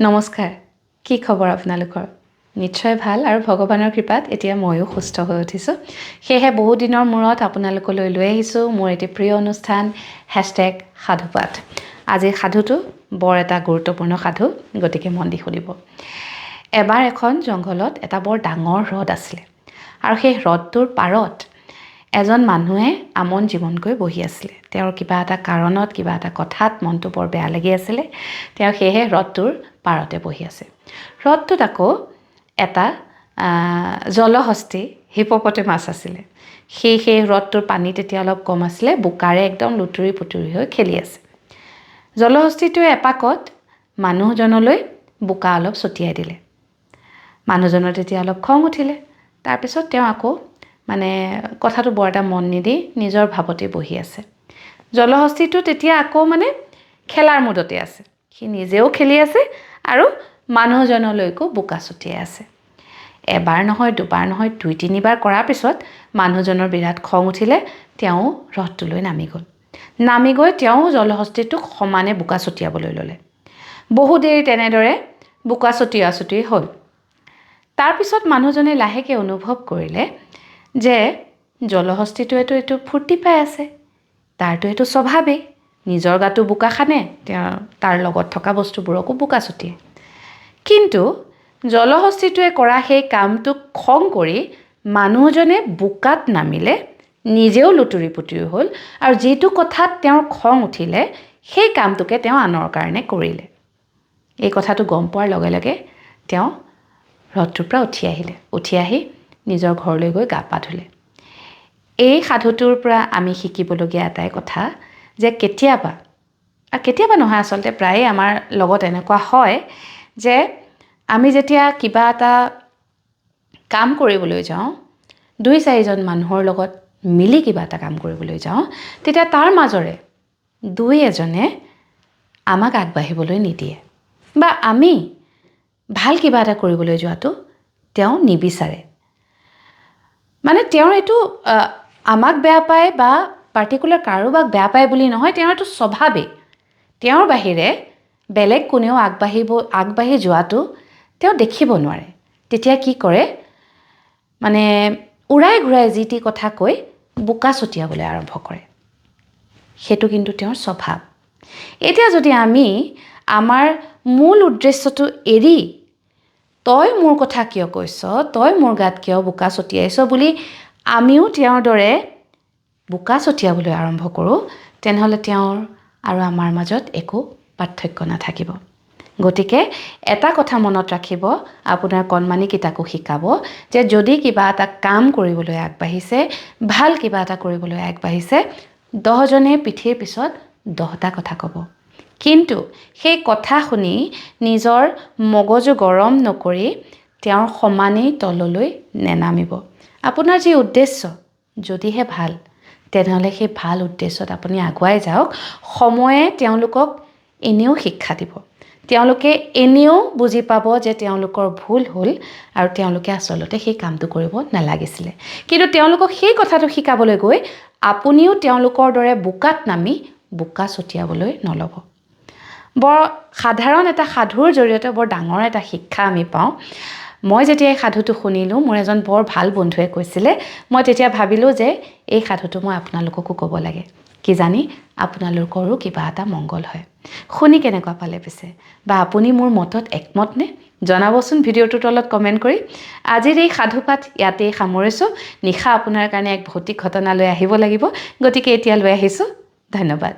নমস্কাৰ কি খবৰ আপোনালোকৰ নিশ্চয় ভাল আৰু ভগৱানৰ কৃপাত এতিয়া ময়ো সুস্থ হৈ উঠিছোঁ সেয়েহে বহু দিনৰ মূৰত আপোনালোকলৈ লৈ আহিছোঁ মোৰ এটি প্ৰিয় অনুষ্ঠান #সাধুপাঠ আজিৰ সাধুটো বৰ এটা গুৰুত্বপূৰ্ণ সাধু গতিকে মন দি শুনিব এবাৰ এখন জংঘলত এটা বৰ ডাঙৰ হ্ৰদ আছিলে আৰু সেই হ্ৰদটোৰ পাৰত এজন মানুহে আমন জীৱনকৈ বহি আছিলে তেওঁৰ কিবা এটা কাৰণত কিবা এটা কথাত মনটো বৰ বেয়া লাগি আছিলে তেওঁ সেয়েহে হ্ৰদটোৰ পাৰতে বহি আছে হ্ৰদটোত আকৌ এটা জলহস্তী হিপপটেমাছ আছিলে সেই হ্ৰদটোৰ পানী তেতিয়া অলপ কম আছিলে বোকাৰে একদম লুতুৰি পুতুৰি হৈ খেলি আছে জলহস্তীটোৱে এপাকত মানুহজনলৈ বোকা অলপ ছটিয়াই দিলে মানুহজনৰ তেতিয়া অলপ খং উঠিলে তাৰপিছত তেওঁ আকৌ কথাটো বৰ এটা মন নিদি নিজৰ ভাৱতে বহি আছে জলহস্তীটো তেতিয়া আকৌ খেলাৰ মুডতে আছে সি নিজেও খেলি আছে আৰু মানুহজনলৈকো বোকা ছটিয়াই আছে এবাৰ নহয় দুবাৰ নহয় দুই তিনিবাৰ কৰাৰ পিছত মানুহজনৰ বিৰাট খং উঠিলে তেওঁ হ্ৰদটোলৈ নামি গৈ তেওঁ জলহস্তীটোক সমানে বোকা ছটিয়াবলৈ ল'লে বহু দেৰি তেনেদৰে বোকা ছটিয়াই হ'ল তাৰপিছত মানুহজনে লাহেকৈ অনুভৱ কৰিলে যে জলহস্তীটোৱেতো এইটো ফূৰ্তি পাই আছে তাৰতো এইটো স্বভাৱেই নিজৰ গাটো বোকা খানে তাৰ লগত থকা বস্তুবোৰকো বোকা ছটিয়ায় কিন্তু জলহস্তীটোৱে কৰা সেই কামটোক খং কৰি মানুহজনে বোকাত নামিলে নিজেও লুতুৰি পুতুৰি হ'ল আৰু যিটো কথাত তেওঁৰ খং উঠিলে সেই কামটোকে তেওঁ আনৰ কাৰণে কৰিলে এই কথাটো গম পোৱাৰ লগে লগে তেওঁ হ্ৰদটোৰ পৰা উঠি আহি নিজৰ ঘৰলৈ গৈ গা পা ধুলে এই সাধুটোৰ পৰা আমি শিকিবলগীয়া এটাই কথা যে কেতিয়াবা নহয় আচলতে প্ৰায়ে আমাৰ লগত এনেকুৱা হয় যে আমি যেতিয়া কিবা এটা কাম কৰিবলৈ যাওঁ দুই চাৰিজন মানুহৰ লগত মিলি কিবা এটা কাম কৰিবলৈ যাওঁ তেতিয়া তাৰ মাজৰে দুই এজনে আমাক আগবাঢ়িবলৈ নিদিয়ে বা আমি ভাল কিবা এটা কৰিবলৈ যোৱাটো তেওঁ নিবিচাৰে তেওঁৰ এইটো আমাক বেয়া পায় বা পাৰ্টিকুলাৰ কাৰোবাক বেয়া পায় বুলি নহয় তেওঁৰ এইটো স্বভাৱেই তেওঁৰ বাহিৰে বেলেগ কোনেও আগবাঢ়ি যোৱাটো তেওঁ দেখিব নোৱাৰে তেতিয়া কি কৰে উৰাই ঘূৰাই যি টি কথা কৈ বোকা ছটিয়াবলৈ আৰম্ভ কৰে সেইটো কিন্তু তেওঁৰ স্বভাৱ এতিয়া যদি আমি আমাৰ মূল উদ্দেশ্যটো এৰি তই মোৰ কথা কিয় কৈছ তই মোৰ গাত কিয় বোকা ছটিয়াইছ বুলি আমিও তেওঁৰ দৰে বোকা ছটিয়াবলৈ আৰম্ভ কৰোঁ তেনেহ'লে তেওঁৰ আৰু আমাৰ মাজত একো পাৰ্থক্য নাথাকিব গতিকে এটা কথা মনত ৰাখিব আপোনাৰ কণমানিকিটাকো শিকাব যে যদি কিবা এটা কাম কৰিবলৈ আগবাঢ়িছে ভাল কিবা এটা কৰিবলৈ আগবাঢ়িছে 10 জনে পিঠিৰ পিছত 10টা কথা ক'ব কিন্তু সেই কথা শুনি নিজৰ মগজু গৰম নকৰি তেওঁৰ সমানেই তললৈ নেনামিব আপোনাৰ যি উদ্দেশ্য যদিহে ভাল তেনেহ'লে সেই ভাল উদ্দেশ্যত আপুনি আগুৱাই যাওক সময়ে তেওঁলোকক এনেও শিক্ষা দিব তেওঁলোকে এনেও বুজি পাব যে তেওঁলোকৰ ভুল হ'ল আৰু তেওঁলোকে আচলতে সেই কামটো কৰিব নালাগিছিলে কিন্তু তেওঁলোকক সেই কথাটো শিকাবলৈ গৈ আপুনিও তেওঁলোকৰ দৰে বোকাত নামি বোকা ছটিয়াবলৈ নল'ব বৰ সাধাৰণ এটা সাধুৰ জৰিয়তে বৰ ডাঙৰ এটা শিক্ষা আমি পাওঁ মই যেতিয়া এই সাধুটো শুনিলোঁ মোৰ এজন বৰ ভাল বন্ধুৱে কৈছিলে মই তেতিয়া ভাবিলোঁ যে এই সাধুটো মই আপোনালোককো ক'ব লাগে কি জানি আপোনালোকৰো কিবা এটা মংগল হয় শুনি কেনেকুৱা পালে পিছে বা আপুনি মোৰ মতত একমত নে জনাবচোন ভিডিঅ'টোৰ তলত কমেণ্ট কৰি আজিৰ এই সাধুপাঠ ইয়াতেই সামৰিছোঁ নিশা আপোনাৰ কাৰণে এক ভৌতিক ঘটনা লৈ আহিব লাগিব গতিকে এতিয়া লৈ আহিছোঁ ধন্যবাদ